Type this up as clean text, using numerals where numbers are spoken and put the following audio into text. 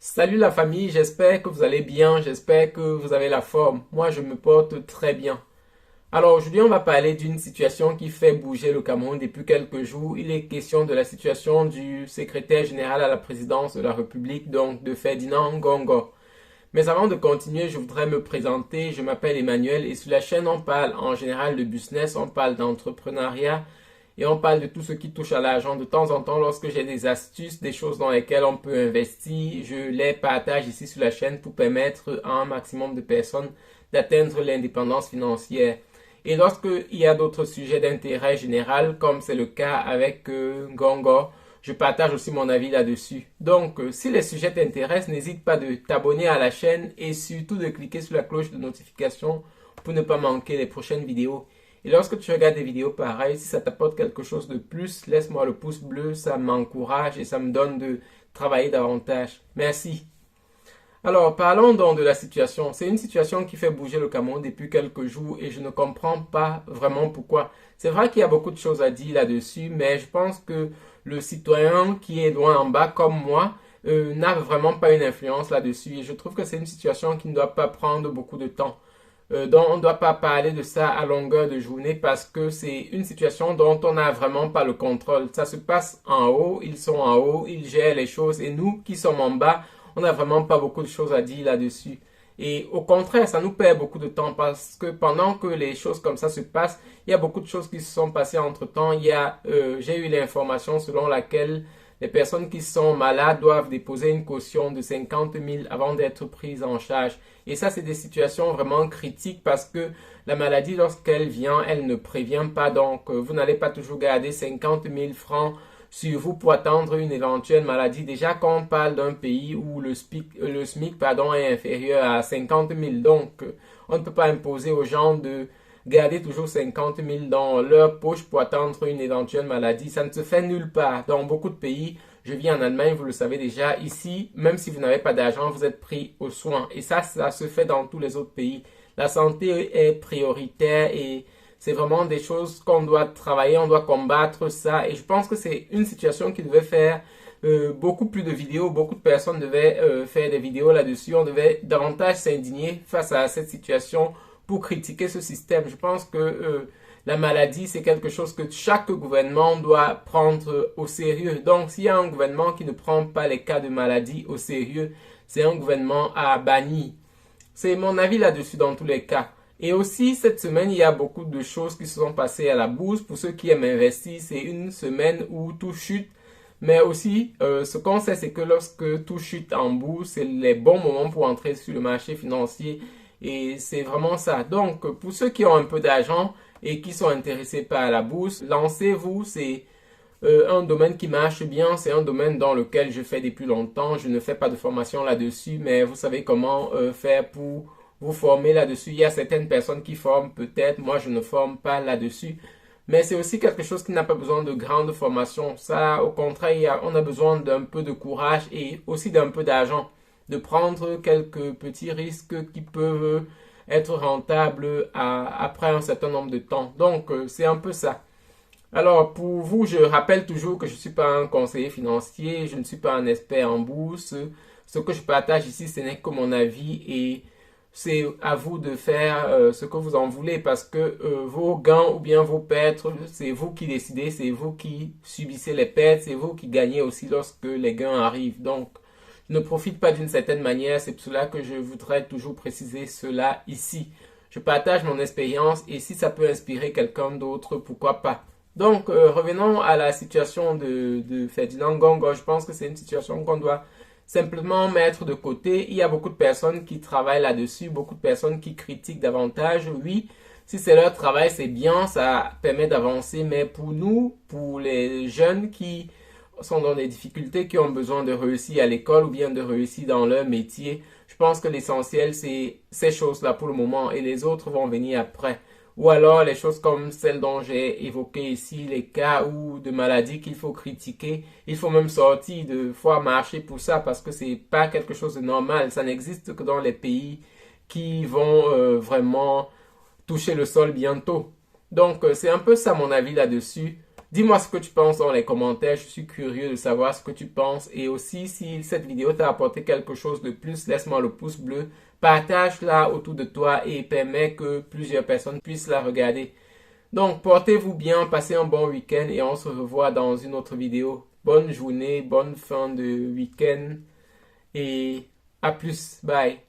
Salut la famille, j'espère que vous allez bien, j'espère que vous avez la forme. Moi, je me porte très bien. Alors aujourd'hui, on va parler d'une situation qui fait bouger le Cameroun depuis quelques jours. Il est question de la situation du secrétaire général à la présidence de la République, donc de Ferdinand Ngongo. Mais avant de continuer, je voudrais me présenter. Je m'appelle Emmanuel et sur la chaîne, on parle en général de business, on parle d'entrepreneuriat et on parle de tout ce qui touche à l'argent. De temps en temps, lorsque j'ai des astuces, des choses dans lesquelles on peut investir, je les partage ici sur la chaîne pour permettre à un maximum de personnes d'atteindre l'indépendance financière. Et lorsque il y a d'autres sujets d'intérêt général, comme c'est le cas avec Ngongo, je partage aussi mon avis là-dessus. Donc, si les sujets t'intéressent, n'hésite pas de t'abonner à la chaîne et surtout de cliquer sur la cloche de notification pour ne pas manquer les prochaines vidéos. Et lorsque tu regardes des vidéos pareilles, si ça t'apporte quelque chose de plus, laisse-moi le pouce bleu, ça m'encourage et ça me donne de travailler davantage. Merci. Alors, parlons donc de la situation. C'est une situation qui fait bouger le Cameroun depuis quelques jours et je ne comprends pas vraiment pourquoi. C'est vrai qu'il y a beaucoup de choses à dire là-dessus, mais je pense que le citoyen qui est loin en bas, comme moi, n'a vraiment pas une influence là-dessus. Et je trouve que c'est une situation qui ne doit pas prendre beaucoup de temps. Donc, on ne doit pas parler de ça à longueur de journée parce que c'est une situation dont on n'a vraiment pas le contrôle. Ça se passe en haut, ils sont en haut, ils gèrent les choses et nous qui sommes en bas, on n'a vraiment pas beaucoup de choses à dire là-dessus. Et au contraire, ça nous perd beaucoup de temps parce que pendant que les choses comme ça se passent, il y a beaucoup de choses qui se sont passées entre-temps. J'ai eu l'information selon laquelle les personnes qui sont malades doivent déposer une caution de 50 000 avant d'être prises en charge. Et ça, c'est des situations vraiment critiques parce que la maladie, lorsqu'elle vient, elle ne prévient pas. Donc, vous n'allez pas toujours garder 50 000 francs sur vous pour attendre une éventuelle maladie. Déjà, quand on parle d'un pays où le SMIC est inférieur à 50 000, donc on ne peut pas imposer aux gens de garder toujours 50 000 dans leur poche pour attendre une éventuelle maladie. Ça ne se fait nulle part. Dans beaucoup de pays, je vis en Allemagne, vous le savez déjà, ici, même si vous n'avez pas d'argent, vous êtes pris aux soins. Et ça se fait dans tous les autres pays. La santé est prioritaire et c'est vraiment des choses qu'on doit travailler, on doit combattre ça. Et je pense que c'est une situation qui devait faire beaucoup plus de vidéos. Beaucoup de personnes devaient faire des vidéos là-dessus. On devait davantage s'indigner face à cette situation pour critiquer ce système. Je pense que la maladie, c'est quelque chose que chaque gouvernement doit prendre au sérieux. Donc, s'il y a un gouvernement qui ne prend pas les cas de maladie au sérieux, c'est un gouvernement à bannir. C'est mon avis là-dessus dans tous les cas. Et aussi, cette semaine, il y a beaucoup de choses qui se sont passées à la bourse. Pour ceux qui aiment investir, c'est une semaine où tout chute. Mais aussi, ce qu'on sait, c'est que lorsque tout chute en bourse, c'est les bons moments pour entrer sur le marché financier. Et c'est vraiment ça. Donc, pour ceux qui ont un peu d'argent et qui sont intéressés par la bourse, lancez-vous. C'est un domaine qui marche bien. C'est un domaine dans lequel je fais depuis longtemps. Je ne fais pas de formation là-dessus, mais vous savez comment faire pour vous former là-dessus. Il y a certaines personnes qui forment peut-être. Moi, je ne forme pas là-dessus. Mais c'est aussi quelque chose qui n'a pas besoin de grande formation. Ça, au contraire, on a besoin d'un peu de courage et aussi d'un peu d'argent, de prendre quelques petits risques qui peuvent être rentables après un certain nombre de temps. Donc, c'est un peu ça. Alors, pour vous, je rappelle toujours que je ne suis pas un conseiller financier, je ne suis pas un expert en bourse. Ce que je partage ici, ce n'est que mon avis et c'est à vous de faire ce que vous en voulez parce que vos gains ou bien vos pertes, c'est vous qui décidez, c'est vous qui subissez les pertes, c'est vous qui gagnez aussi lorsque les gains arrivent. Donc, je ne profite pas d'une certaine manière, c'est pour cela que je voudrais toujours préciser cela ici. Je partage mon expérience et si ça peut inspirer quelqu'un d'autre, pourquoi pas. Donc, revenons à la situation de Ferdinand Ngongo. Je pense que c'est une situation qu'on doit simplement mettre de côté. Il y a beaucoup de personnes qui travaillent là-dessus, beaucoup de personnes qui critiquent davantage. Oui, si c'est leur travail, c'est bien, ça permet d'avancer. Mais pour nous, pour les jeunes qui sont dans des difficultés, qui ont besoin de réussir à l'école ou bien de réussir dans leur métier, je pense que l'essentiel, c'est ces choses-là pour le moment et les autres vont venir après. Ou alors les choses comme celles dont j'ai évoqué ici, les cas ou de maladies qu'il faut critiquer. Il faut même sortir de fois marcher pour ça parce que c'est pas quelque chose de normal. Ça n'existe que dans les pays qui vont vraiment toucher le sol bientôt. Donc c'est un peu ça mon avis là-dessus. Dis-moi ce que tu penses dans les commentaires, je suis curieux de savoir ce que tu penses. Et aussi, si cette vidéo t'a apporté quelque chose de plus, laisse-moi le pouce bleu, partage-la autour de toi et permets que plusieurs personnes puissent la regarder. Donc, portez-vous bien, passez un bon week-end et on se revoit dans une autre vidéo. Bonne journée, bonne fin de week-end et à plus, bye.